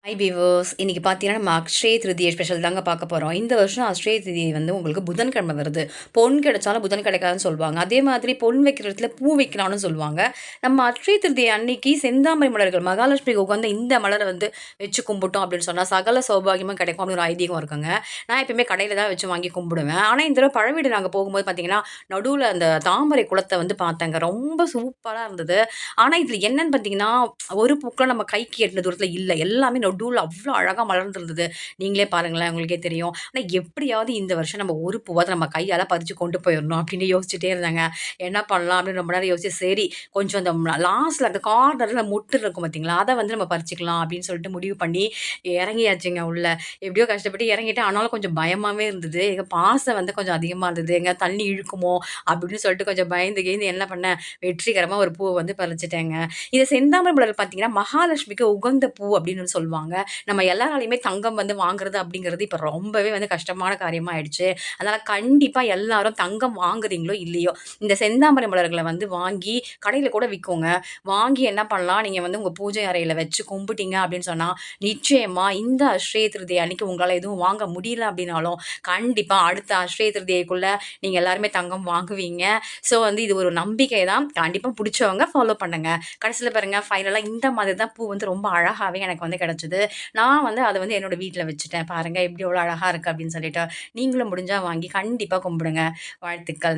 High viewers இன்னைக்கு பார்த்தீங்கன்னா நம்ம அக்ஷய திருதியை ஸ்பெஷல் தாங்க பார்க்க போகிறோம். இந்த வருஷம் அக்ஷய திருதியை வந்து உங்களுக்கு புதன்கிழமை வருது. பொன் கிடைச்சாலும் புதன் கிடைக்காதுன்னு சொல்லுவாங்க. அதே மாதிரி பொன் வைக்கிற இடத்துல பூ வைக்கலாம்னு சொல்லுவாங்க. நம்ம அக்ஷய திருதியை அன்னைக்கு செந்தாமரை மலர்கள் மகாலட்சுமிக்கு உகந்த இந்த மலரை வந்து வச்சு கும்பிட்டோம் அப்படின்னு சொன்னால் சகல சௌபாகியமும் கிடைக்கும் அப்படின்னு ஒரு ஐதீகம் இருக்குங்க. நான் எப்பயுமே கடையில் தான் வச்சு வாங்கி கும்பிடுவேன். ஆனால் இந்த தடவை பழவீடு நாங்கள் போகும்போது பார்த்தீங்கன்னா நடுவில் அந்த தாமரை குளத்தை வந்து பார்த்தேங்க. ரொம்ப சூப்பராக இருந்தது. ஆனால் இதில் என்னன்னு பார்த்தீங்கன்னா ஒரு பூக்களும் நம்ம கைக்கு எட்டின தூரத்தில் இல்லை. எல்லாமே நடுவுல அவ்வளோ அழகா மலர்ந்திருந்தது. நீங்களே பாருங்களேன், உங்களுக்கே தெரியும். ஆனா எப்படியாவது இந்த வருஷம் நம்ம ஒரு பூவாவது நம்ம கையால பறிச்சு கொண்டு போயிரணும் அப்படின்னு யோசிச்சுட்டே இருந்தேங்க. என்ன பண்ணலாம் அப்படின்னு ரொம்ப நேரம் யோசிச்சு, சரி கொஞ்சம் அந்த லாஸ்ட்ல அந்த கார்னர்ல மொட்டு இருக்கும் பார்த்தீங்களா, அத வந்து நம்ம பறிச்சுக்கலாம் அப்படின்னு சொல்லிட்டு முடிவு பண்ணி இறங்கியாச்சுங்க உள்ள. எப்படியோ கஷ்டப்பட்டு இறங்கிட்டேன். ஆனாலும் கொஞ்சம் பயமாவே இருந்தது. எங்க பாசம் வந்து கொஞ்சம் அதிகமா இருந்தது. எங்க தண்ணி இழுக்குமோ அப்படின்னு சொல்லிட்டு கொஞ்சம் பயந்து கியந்து என்ன பண்ணேன், வெற்றிகரமா ஒரு பூவ வந்து பறிச்சுட்டேங்க. இது செந்தாமரை மலர் பார்த்தீங்கன்னா, மகாலட்சுமிக்கு உகந்த பூ அப்படின்னு சொல்லுவாங்க. நம்ம எல்லாராலையுமே தங்கம் வந்து வாங்குறது அப்படிங்கிறது இப்ப ரொம்பவே வந்து கஷ்டமான காரியமா ஆயிடுச்சு. அதனால கண்டிப்பா எல்லாரும் தங்கம் வாங்குறீங்களோ இல்லையோ, இந்த செந்தாமரை மலர்கள வந்து வாங்கி கடையில கூட விக்குங்க. வாங்கி என்ன பண்ணலாம், நீங்க வந்து உங்க பூஜை அறையில வச்சு கும்பிட்டீங்க அப்படின்னு சொன்னா, நிச்சயமா இந்த அக்ஷய திருதியை அன்னைக்கு உங்களால எதுவும் வாங்க முடியல அப்படின்னாலும், கண்டிப்பா அடுத்த அக்ஷய திருதியைக்குள்ள நீங்க எல்லாருமே தங்கம் வாங்குவீங்க. ஸோ வந்து இது ஒரு நம்பிக்கை தான். கண்டிப்பா புடிச்சவங்க ஃபாலோ பண்ணுங்க. கடைசில பாருங்க ஃபைனலா இந்த மாதிரி தான் பூ வந்து ரொம்ப அழகாவே எனக்கு வந்து கிடைச்சது. நான் வந்து அத வந்து என்னோட வீட்ல வச்சுட்டேன். பாருங்க எப்படி எவ்வளோ அழகா இருக்கு அப்படின்னு சொல்லிட்டு. நீங்களும் முடிஞ்சா வாங்கி கண்டிப்பா கும்பிடுங்க. வாழ்த்துக்கள்.